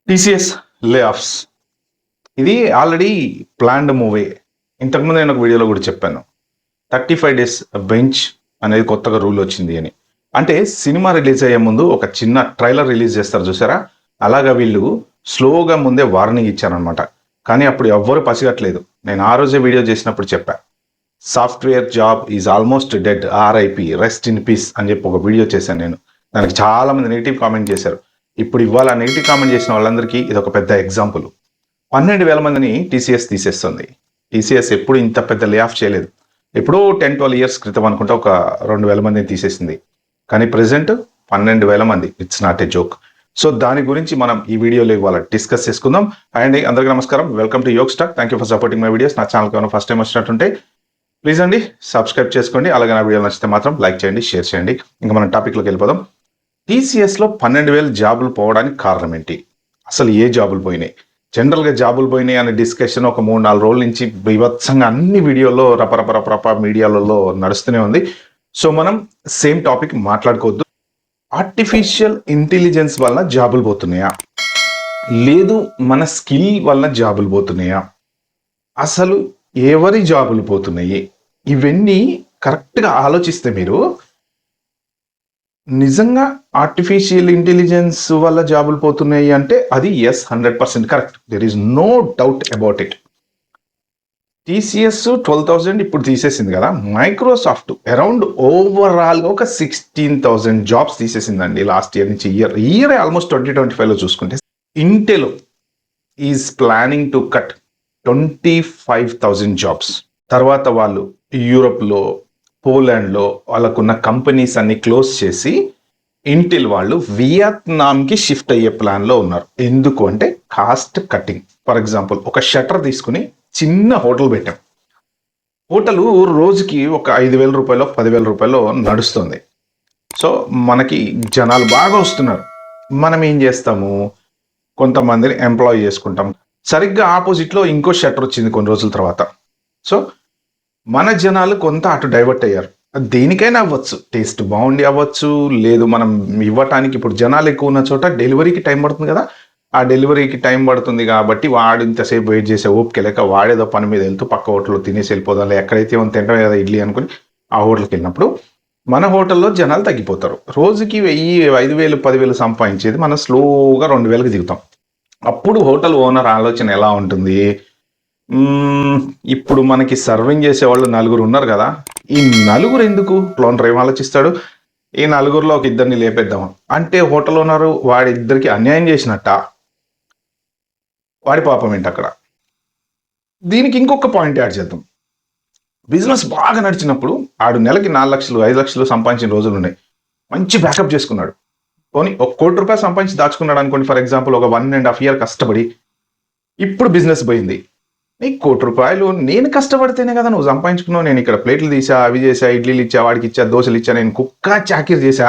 TCS లే offs ఇది already planned movie. ఇంతకుముందు నేను ఒక వీడియోలో కూడా చెప్పాను, 35 days బెంచ్ అనేది కొత్తగా రూల్ వచ్చింది అని. అంటే సినిమా రిలీజ్ అయ్యే ముందు ఒక చిన్న ట్రైలర్ రిలీజ్ చేస్తారు చూసారా, అలాగా వీళ్ళు స్లోగా ముందే వార్నింగ్ ఇచ్చారనమాట. కానీ అప్పుడు ఎవ్వరు పసిగట్లేదు. నేను ఆ రోజే వీడియో చేసినప్పుడు చెప్పా, software job is almost dead, RIP, rest in peace అని చెప్పి ఒక వీడియో చేశాను నేను. దానికి చాలా మంది నెగిటివ్ కామెంట్ చేశారు. ఇప్పుడు ఇవాళ నెగిటివ్ కామెంట్ చేసిన వాళ్ళందరికీ ఇది ఒక పెద్ద ఎగ్జాంపుల్. 12,000 మందిని టీసీఎస్ తీసేస్తుంది. టీసీఎస్ ఎప్పుడు ఇంత పెద్ద లే ఆఫ్ చేయలేదు. ఎప్పుడో 10-12 years క్రితం అనుకుంటే ఒక 2,000 మందిని తీసేసింది. కానీ ప్రెసెంట్ 12,000 మంది. It's not a joke. So దాని గురించి మనం ఈ వీడియోలో ఇవాళ డిస్కస్ చేసుకుందాం. అండ్ అందరికీ నమస్కారం, welcome to Yog Stack. Thank you for supporting my videos. నా ఛానల్కి ఏమైనా ఫస్ట్ టైం వచ్చినట్టుంటే ప్లీజ్ అండి సబ్స్క్రైబ్ చేసుకోండి. అలాగే నా వీడియో నచ్చితే మాత్రం లైక్ చేయండి, షేర్ చేయండి. ఇంకా మనం టాపిక్లోకి వెళ్ళిపోదాం. టీసీఎస్లో 12,000 జాబులు పోవడానికి కారణం ఏంటి? అసలు ఏ జాబులు పోయినాయి? జనరల్గా జాబులు పోయినాయి అనే డిస్కషన్ ఒక 3-4 రోజుల నుంచి బీభత్సంగా అన్ని వీడియోలో రపరప మీడియాలలో నడుస్తూనే ఉంది. సో మనం సేమ్ టాపిక్ మాట్లాడుకోవద్దు. ఆర్టిఫిషియల్ ఇంటెలిజెన్స్ వలన జాబులు పోతున్నాయా, లేదు మన స్కిల్ వలన జాబులు పోతున్నాయా, అసలు ఎవరి జాబులు పోతున్నాయి? ఇవన్నీ కరెక్ట్గా ఆలోచిస్తే మీరు నిజంగా ఆర్టిఫిషియల్ ఇంటెలిజెన్స్ వల్ల జాబులు పోతున్నాయి అంటే అది 100% correct. There is no doubt about it. TCS 12,000 ఇప్పుడు తీసేసింది కదా. మైక్రోసాఫ్ట్ అరౌండ్ ఓవరాల్గా ఒక 16,000 జాబ్స్ తీసేసిందండి లాస్ట్ ఇయర్ నుంచి. ఇయర్ ఆల్మోస్ట్ 2025లో చూసుకుంటే. Intel is planning to cut 25,000 jobs. తర్వాత వాళ్ళు యూరోప్లో, పోలాండ్లో వాళ్ళకున్న కంపెనీస్ అన్ని క్లోజ్ చేసి ఇంటెల్ వాళ్ళు వియత్నాంకి షిఫ్ట్ అయ్యే ప్లాన్లో ఉన్నారు. ఎందుకు అంటే కాస్ట్ కటింగ్. ఫర్ ఎగ్జాంపుల్ ఒక షట్టర్ తీసుకుని చిన్న హోటల్ పెట్టాం. హోటల్ రోజుకి ఒక 5,000 రూపాయలు 10,000 రూపాయలు నడుస్తుంది. సో మనకి జనాలు బాగా వస్తున్నారు. మనం ఏం చేస్తాము, కొంతమందిని ఎంప్లాయ్ చేసుకుంటాం. సరిగ్గా ఆపోజిట్లో ఇంకో షట్టర్ వచ్చింది కొన్ని రోజుల తర్వాత. సో మన జనాలు కొంత అటు డైవర్ట్ అయ్యారు. దేనికైనా అవ్వచ్చు, టేస్ట్ బాగుండి అవ్వచ్చు, లేదు మనం ఇవ్వటానికి. ఇప్పుడు జనాలు ఎక్కువ ఉన్న చోట డెలివరీకి టైం పడుతుంది కదా. ఆ డెలివరీకి టైం పడుతుంది కాబట్టి వాడు ఇంతసేపు వెయిట్ చేసే ఓపిక లేక వాడేదో పని మీద వెళ్తూ పక్క హోటల్లో తినేసి వెళ్ళిపోదాం, ఎక్కడైతే ఏమైనా తింటాం కదా ఇడ్లీ అనుకుని ఆ హోటల్కి వెళ్ళినప్పుడు మన హోటల్లో జనాలు తగ్గిపోతారు. రోజుకి 1,000, 5,000, 10,000 సంపాదించేది మనం స్లోగా 2,000కి దిగుతాం. అప్పుడు హోటల్ ఓనర్ ఆలోచన ఎలా ఉంటుంది, ఇప్పుడు మనకి సర్వింగ్ చేసేవాళ్ళు 4 ఉన్నారు కదా, ఈ 4 ఎందుకు? ఓనర్ ఏం ఆలోచిస్తాడు, ఈ 4లో ఒక 2 లేపేద్దాం అంటే హోటల్ ఓనరు వాడిద్దరికి అన్యాయం చేసినట్ట. వాడి పాపం ఏంటి అక్కడ? దీనికి ఇంకొక పాయింట్ యాడ్ చేద్దాం. బిజినెస్ బాగా నడిచినప్పుడు ఆడు నెలకి 4 లక్షలు 5 లక్షలు సంపాదించిన రోజులు ఉన్నాయి. మంచి బ్యాకప్ చేసుకున్నాడు. పోనీ 1 కోటి రూపాయలు సంపాదించి దాచుకున్నాడు అనుకోండి. ఫర్ ఎగ్జాంపుల్ ఒక 1.5 year కష్టపడి ఇప్పుడు బిజినెస్ పోయింది. నీకు 1 కోటి రూపాయలు నేను కష్టపడితేనే కదా నువ్వు సంపాదించుకున్నావు. నేను ఇక్కడ ప్లేట్లు తీసా, అవి చేసా, ఇడ్లీలు ఇచ్చా, వాడికి ఇచ్చా, దోశలు ఇచ్చా, నేను కుక్క చాకిరి చేశా.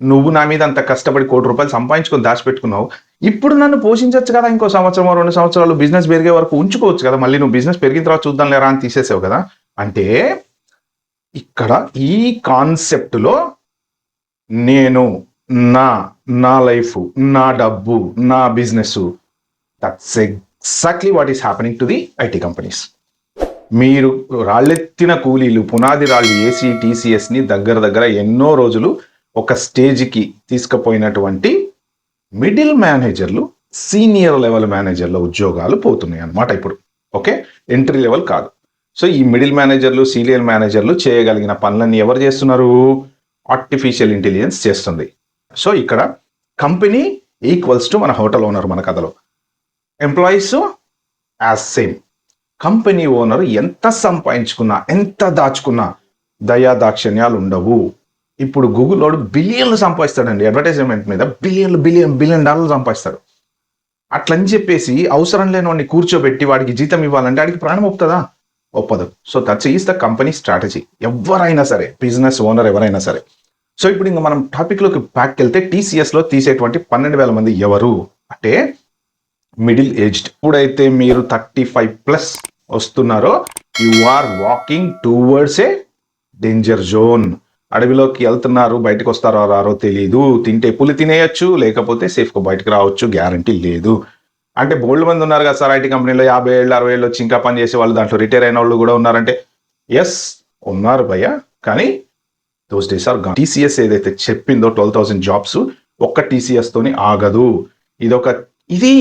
నువ్వు నా మీద అంత కష్టపడి 1 కోటి రూపాయలు సంపాదించుకొని దాచిపెట్టుకున్నావు. ఇప్పుడు నన్ను పోషించవచ్చు కదా, ఇంకో 1 సంవత్సరం 2 సంవత్సరాలు బిజినెస్ పెరిగే వరకు ఉంచుకోవచ్చు కదా. మళ్ళీ నువ్వు బిజినెస్ పెరిగిన తర్వాత చూద్దాం లేరా అని తీసేసావు కదా. అంటే ఇక్కడ ఈ కాన్సెప్ట్లో నేను, నా లైఫ్, నా డబ్బు, నా business, that's exactly what is happening to the IT companies. మీరు రాళ్ళెత్తిన కూలీలు, పునాది రాళ్ళు ఏసీ టీసీఎస్ని దగ్గర ఎన్నో రోజులు ఒక స్టేజ్కి తీసుకుపోయినటువంటి మిడిల్ మేనేజర్లు, సీనియర్ లెవెల్ మేనేజర్ల ఉద్యోగాలు పోతున్నాయి అన్నమాట ఇప్పుడు. ఓకే, ఎంట్రీ లెవెల్ కాదు. సో ఈ మిడిల్ మేనేజర్లు, సీనియర్ మేనేజర్లు చేయగలిగిన పనులన్నీ ఎవరు చేస్తున్నారు? ఆర్టిఫిషియల్ ఇంటెలిజెన్స్ చేస్తుంది. సో ఇక్కడ కంపెనీ ఈక్వల్స్ టు మన హోటల్ ఓనర్. మన కథలో employees as same. Company owner ఎంత సంపాదించుకున్నా, ఎంత దాచుకున్నా దయాదాక్షిణ్యాలు ఉండవు. ఇప్పుడు గూగుల్ వాడు బిలియన్లు సంపాదిస్తాడండి. అడ్వర్టైజ్మెంట్ మీద బిలియన్ డాలర్లు సంపాదిస్తాడు. అట్లని చెప్పేసి అవసరం లేని వాడిని కూర్చోబెట్టి వాడికి జీతం ఇవ్వాలంటే వాడికి ప్రాణం ఒప్పుతుందా? ఒప్పదు. So that's is the company strategy. ఎవరైనా సరే, బిజినెస్ ఓనర్ ఎవరైనా సరే. సో ఇప్పుడు ఇంకా మనం టాపిక్లోకి బ్యాక్ వెళ్తే, టీసీఎస్లో తీసేటువంటి 12,000 మంది ఎవరు అంటే మిడిల్ ఏజ్డ్. ఇప్పుడైతే మీరు 35+ వస్తున్నారో, you are walking towards a danger zone. అడవిలోకి వెళ్తున్నారు, బయటకు వస్తారో రారో తెలియదు, తింటే పులి తినేయచ్చు, లేకపోతే సేఫ్గా బయటకు రావచ్చు, గ్యారంటీ లేదు. అంటే బోల్డ్ మంది ఉన్నారు కదా సార్ ఐటీ కంపెనీలో 50 ఏళ్ళు 60 ఏళ్ళు వచ్చి ఇంకా పని చేసే వాళ్ళు, దాంట్లో రిటైర్ అయిన వాళ్ళు కూడా ఉన్నారంటే ఎస్ ఉన్నారు భయ్య, కానీ those days are gone. TCS ఏదైతే చెప్పిందో 12,000 జాబ్స్ ఒక్క టీసీఎస్ తోని ఆగదు. ఇది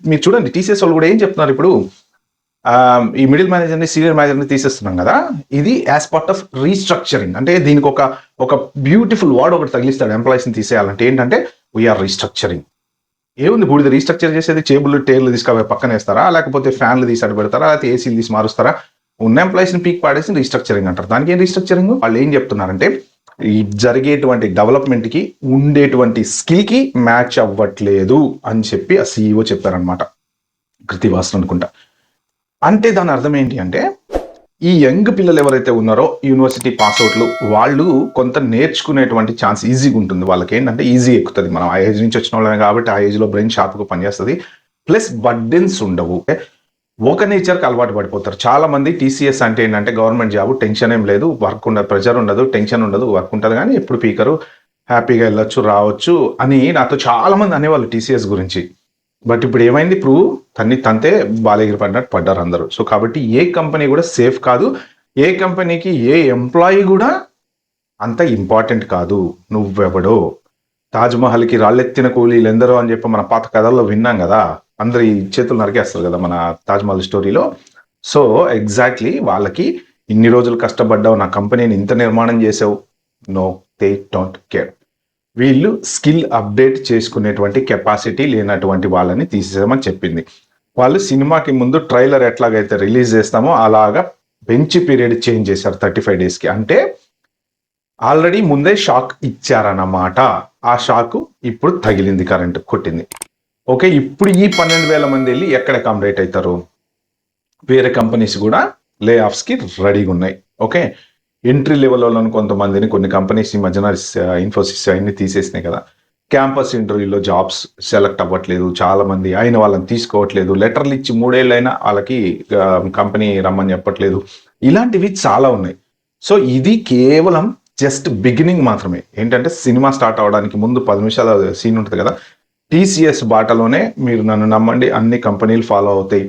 మీరు చూడండి, టీసీఎస్ వాళ్ళు కూడా ఏం చెప్తున్నారు ఇప్పుడు, ఈ మిడిల్ మేనేజర్ని సీనియర్ మేనేజర్ని తీసేస్తున్నాం కదా, ఇది యాజ్ పార్ట్ ఆఫ్ రీస్ట్రక్చరింగ్. అంటే దీనికి ఒక బ్యూటిఫుల్ వర్డ్ ఒకటి తగిలిస్తాడు ఎంప్లాయీస్ని తీసేయాలంటే, ఏంటంటే వీఆర్ రీస్ట్రక్చరింగ్. ఏముంది బూడిద రీస్ట్రక్చర్ చేసేది, టేబుల్ టైర్లు తీసుకు పక్కన వేస్తారా, లేకపోతే ఫ్యాన్లు తీసి అడ్డు పెడతారా, లేకపోతే ఏసీలు తీసి మారుస్తారా? ఉన్న ఎంప్లాయీస్ని పీక్ పాడేసి రీస్ట్రక్చరింగ్ అంటారు. దానికి ఏం రీస్ట్రక్చరింగ్? వాళ్ళు ఏం చెప్తున్నారంటే ఈ జరిగేటువంటి డెవలప్మెంట్కి ఉండేటువంటి స్కిల్కి మ్యాచ్ అవ్వట్లేదు అని చెప్పి ఆ సీఈఓ చెప్పారనమాట, కృతివాసన్ అనుకుంటా. అంటే దాని అర్థం ఏంటి అంటే, ఈ యంగ్ పిల్లలు ఎవరైతే ఉన్నారో యూనివర్సిటీ పాస్అవుట్లు, వాళ్ళు కొంత నేర్చుకునేటువంటి ఛాన్స్ ఈజీగా ఉంటుంది. వాళ్ళకి ఏంటంటే ఈజీ ఎక్కుతుంది. మనం ఆ ఏజ్ నుంచి వచ్చిన వాళ్ళమే కాబట్టి ఆ ఏజ్లో బ్రెయిన్ షార్ప్గా పనిచేస్తుంది, ప్లస్ బర్డెన్స్ ఉండవు. ఒక నేచర్కి అలవాటు పడిపోతారు చాలా మంది. టీసీఎస్ అంటే ఏంటంటే గవర్నమెంట్ జాబ్, టెన్షన్ ఏం లేదు, వర్క్ ఉండదు, ప్రెజర్ ఉండదు, టెన్షన్ ఉండదు, వర్క్ ఉంటుంది, కానీ ఎప్పుడు పీకరు, హ్యాపీగా వెళ్ళొచ్చు రావచ్చు అని నాతో చాలా మంది అనేవాళ్ళు టీసీఎస్ గురించి. బట్ ఇప్పుడు ఏమైంది, ఇప్పుడు తంతే బాలగిరి పడినట్టు పడ్డారు అందరూ. సో కాబట్టి ఏ కంపెనీ కూడా సేఫ్ కాదు, ఏ కంపెనీకి ఏ ఎంప్లాయీ కూడా అంత ఇంపార్టెంట్ కాదు. నువ్వెవడో, తాజ్మహల్కి రాళ్ళెత్తిన కూలీలు ఎందరో అని చెప్పి మన పాత కథల్లో విన్నాం కదా, అందరు ఈ చేతులు నరికేస్తారు కదా మన తాజ్మహల్ స్టోరీలో. సో ఎగ్జాక్ట్లీ వాళ్ళకి ఇన్ని రోజులు కష్టపడ్డావు, నా కంపెనీని ఇంత నిర్మాణం చేసావు, నో దే డోంట్ కేర్. వీళ్ళు స్కిల్ అప్డేట్ చేసుకునేటువంటి కెపాసిటీ లేనటువంటి వాళ్ళని తీసేసామని చెప్పింది. వాళ్ళు సినిమాకి ముందు ట్రైలర్ ఎట్లాగైతే రిలీజ్ చేస్తామో అలాగా బెంచ్ పీరియడ్ చేంజ్ చేశారు 35 డేస్కి. అంటే ఆల్రెడీ ముందే షాక్ ఇచ్చారన్నమాట. ఆ షాక్ ఇప్పుడు తగిలింది, కరెంట్ కొట్టింది. ఓకే, ఇప్పుడు ఈ 12,000 మంది వెళ్ళి ఎక్కడ అకామిడేట్ అవుతారు? వేరే కంపెనీస్ కూడా లే ఆఫ్స్కి రెడీగా ఉన్నాయి. ఓకే, ఎంట్రీ లెవెల్లో కొంతమందిని కొన్ని కంపెనీస్ ఈ మధ్యన ఇన్ఫోసిస్ అన్ని తీసేసినాయి కదా, క్యాంపస్ ఇంటర్వ్యూలో జాబ్స్ సెలెక్ట్ అవ్వట్లేదు, చాలా మంది అయిన వాళ్ళని తీసుకోవట్లేదు, లెటర్లు ఇచ్చి 3 ఏళ్ళైనా వాళ్ళకి కంపెనీ రమ్మని చెప్పట్లేదు, ఇలాంటివి చాలా ఉన్నాయి. సో ఇది కేవలం జస్ట్ బిగినింగ్ మాత్రమే. ఏంటంటే సినిమా స్టార్ట్ అవడానికి ముందు 10 నిమిషాల సీన్ ఉంటుంది కదా, టీసీఎస్ బాటలోనే మీరు నన్ను నమ్మండి అన్ని కంపెనీలు ఫాలో అవుతాయి.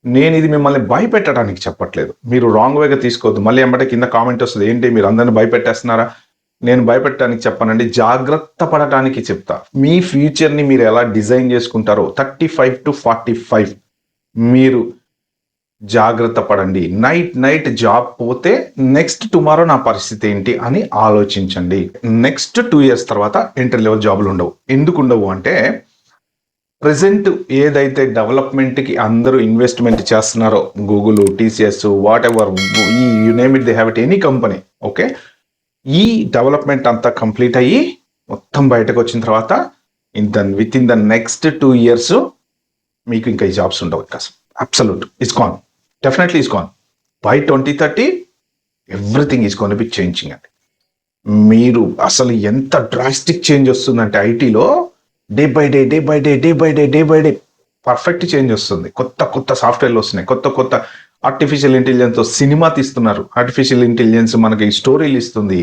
నేను ఇది మిమ్మల్ని భయపెట్టడానికి చెప్పట్లేదు, మీరు రాంగ్ వేగా తీసుకోవద్దు. మళ్ళీ ఎంబటే కింద కామెంట్ వస్తుంది, ఏంటి మీరు అందరిని భయపెట్టేస్తున్నారా? నేను భయపెట్టడానికి చెప్పనండి, జాగ్రత్త పడటానికి చెప్తా. మీ ఫ్యూచర్ని మీరు ఎలా డిజైన్ చేసుకుంటారో 35 to 45 మీరు జాగ్రత్త పడండి. నైట్ జాబ్ పోతే నెక్స్ట్ టుమారో నా పరిస్థితి ఏంటి అని ఆలోచించండి. నెక్స్ట్ 2 years తర్వాత ఎంట్రీ లెవెల్ జాబులు ఉండవు. ఎందుకు ఉండవు అంటే, ప్రజెంట్ ఏదైతే డెవలప్మెంట్కి అందరూ ఇన్వెస్ట్మెంట్ చేస్తున్నారో, గూగుల్, టీసీఎస్, వాట్ ఎవర్, ఈ you name it, they have it, any company. Okay, ఈ డెవలప్మెంట్ అంతా కంప్లీట్ అయ్యి మొత్తం బయటకు వచ్చిన తర్వాత within the next 2 years మీకు ఇంకా ఈ జాబ్స్ ఉండవు. ఇంకా absolute it's gone, definitely it's gone. By 2030 everything is gonna be changing అండి. మీరు అసలు ఎంత డ్రాస్టిక్ చేంజ్ వస్తుందంటే ఐటీలో day by day perfect change వస్తుంది. కొత్త సాఫ్ట్వేర్లు వస్తున్నాయి, కొత్త ఆర్టిఫిషియల్ ఇంటెలిజెన్స్తో సినిమా తీస్తున్నారు. ఆర్టిఫిషియల్ ఇంటెలిజెన్స్ మనకి స్టోరీలు ఇస్తుంది.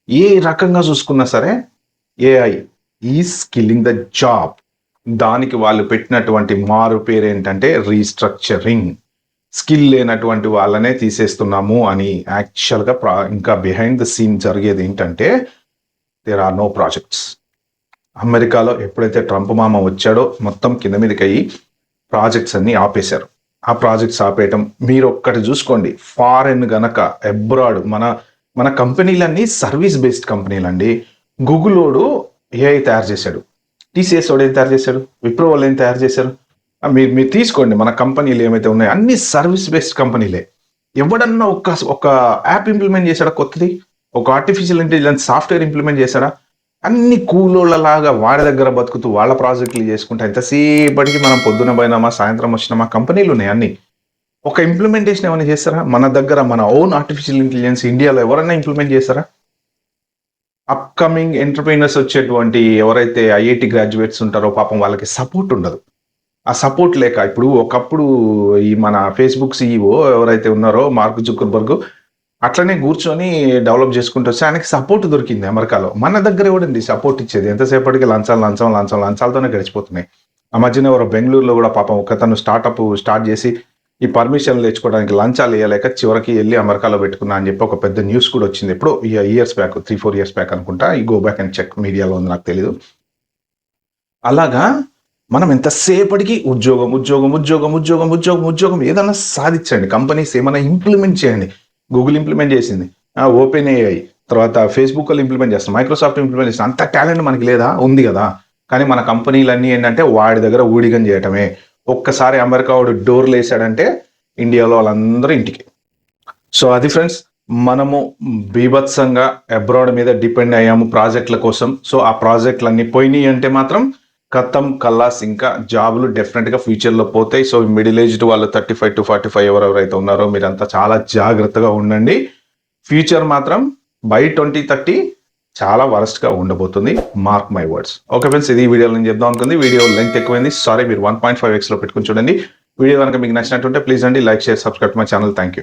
ఏ రకంగా చూసుకున్నా సరే AI is killing the job. దానికి వాళ్ళు పెట్టినటువంటి మారు పేరు ఏంటంటే రీస్ట్రక్చరింగ్. స్కిల్ లేనటువంటి వాళ్ళనే తీసేస్తున్నాము అని. యాక్చువల్గా ఇంకా బిహైండ్ ద సీన్ జరిగేది ఏంటంటే, దేర్ ఆర్ నో ప్రాజెక్ట్స్. అమెరికాలో ఎప్పుడైతే ట్రంప్ మామ వచ్చాడో మొత్తం కింద మీదకి అయ్యి ప్రాజెక్ట్స్ అన్ని ఆపేశారు. ఆ ప్రాజెక్ట్స్ ఆపేయటం మీరు ఒక్కటి చూసుకోండి. ఫారెన్ గనక అబ్రాడ్ మన కంపెనీలన్నీ సర్వీస్ బేస్డ్ కంపెనీలు అండి. గూగులోడు ఏఐ తయారు చేశాడు, టీసీఎస్ వాడు ఏం తయారు చేశాడు, విప్రో వాళ్ళు ఏం తయారు చేశారు. మీరు తీసుకోండి, మన కంపెనీలు ఏమైతే ఉన్నాయో అన్ని సర్వీస్ బేస్డ్ కంపెనీలే. ఎవడన్నా ఒక యాప్ ఇంప్లిమెంట్ చేశాడా కొత్తది? ఒక ఆర్టిఫిషియల్ ఇంటెలిజెన్స్ సాఫ్ట్వేర్ ఇంప్లిమెంట్ చేశాడా? అన్ని కూలోళ్ళలాగా వాడి దగ్గర బతుకుతూ వాళ్ళ ప్రాజెక్టులు చేసుకుంటా ఎంతసేపటికి మనం పొద్దున పోయినామా సాయంత్రం వచ్చినామా కంపెనీలు ఉన్నాయి అన్ని. ఒక ఇంప్లిమెంటేషన్ ఏమైనా చేస్తారా? మన దగ్గర మన ఓన్ ఆర్టిఫిషియల్ ఇంటెలిజెన్స్ ఇండియాలో ఎవరైనా ఇంప్లిమెంట్ చేస్తారా? అప్కమింగ్ ఎంటర్ప్రీనర్స్ వచ్చేటువంటి ఎవరైతే ఐఐటి గ్రాడ్యుయేట్స్ ఉంటారో పాపం వాళ్ళకి సపోర్ట్ ఉండదు. ఆ సపోర్ట్ లేక ఇప్పుడు ఒకప్పుడు ఈ మన ఫేస్బుక్ సీఈఓ ఎవరైతే ఉన్నారో మార్క్ జుకర్బర్గ్, అట్లనే కూర్చొని డెవలప్ చేసుకుంటూ వస్తే ఆయనకి సపోర్ట్ దొరికింది అమెరికాలో. మన దగ్గర ఎవడండి సపోర్ట్ ఇచ్చేది? ఎంతసేపటికి లంచాలతోనే గడిచిపోతున్నాయి. ఆ మధ్యన ఎవరో బెంగుళూరులో కూడా పాపం ఒకతను స్టార్ట్ చేసి ఈ పర్మిషన్లు తెచ్చుకోవడానికి లంచాలు ఇవ్వలేక చివరికి వెళ్ళి అమెరికాలో పెట్టుకున్నా అని చెప్పి ఒక పెద్ద న్యూస్ కూడా వచ్చింది. ఎప్పుడో ఇయర్స్ బ్యాక్, 3-4 ఇయర్స్ బ్యాక్ అనుకుంటా. ఈ గో బ్యాక్ అండ్ చెక్, మీడియాలో ఉంది, నాకు తెలీదు. అలాగా మనం ఎంతసేపటికి ఉద్యోగం ఏదన్నా సాధించండి. కంపెనీస్ ఏమైనా ఇంప్లిమెంట్ చేయండి. గూగుల్ ఇంప్లిమెంట్ చేసింది, ఓపెన్ ఏఐ, తర్వాత ఫేస్బుక్ వాళ్ళు ఇంప్లిమెంట్ చేస్తారు, మైక్రోసాఫ్ట్ ఇంప్లిమెంట్ చేస్తారు. అంత టాలెంట్ మనకి లేదా? ఉంది కదా. కానీ మన కంపెనీలన్నీ ఏంటంటే వాడి దగ్గర ఊడిగం చేయటమే. ఒక్కసారి అమెరికా వాడు డోర్లు వేసాడంటే ఇండియాలో వాళ్ళందరూ ఇంటికి. సో అది ఫ్రెండ్స్, మనము బీభత్సంగా అబ్రాడ్ మీద డిపెండ్ అయ్యాము ప్రాజెక్టుల కోసం. సో ఆ ప్రాజెక్టులు అన్ని పోయినాయి అంటే మాత్రం కథం కల్లాస్. ఇంకా జాబులు డెఫినెట్గా ఫ్యూచర్లో పోతాయి. సో మిడిల్ ఏజ్డ్ వాళ్ళు 35 to 45 ఎవరెవరైతే ఉన్నారో మీరంతా చాలా జాగ్రత్తగా ఉండండి. ఫ్యూచర్ మాత్రం బై 2030 చాలా వరస్ట్గా ఉండబోతుంది. Mark my words. Okay friends, ఇది వీడియోలో నేను చెప్దాం అనుకుంది. వీడియో లెంత్ ఎక్కువైంది, సారీ. మీరు 1.5x లో పెట్టుకుని చూడండి. వీడియో కనుక మీకు నచ్చినట్టుంటే ప్లీజ్ అండి like, share, subscribe my channel. Thank you.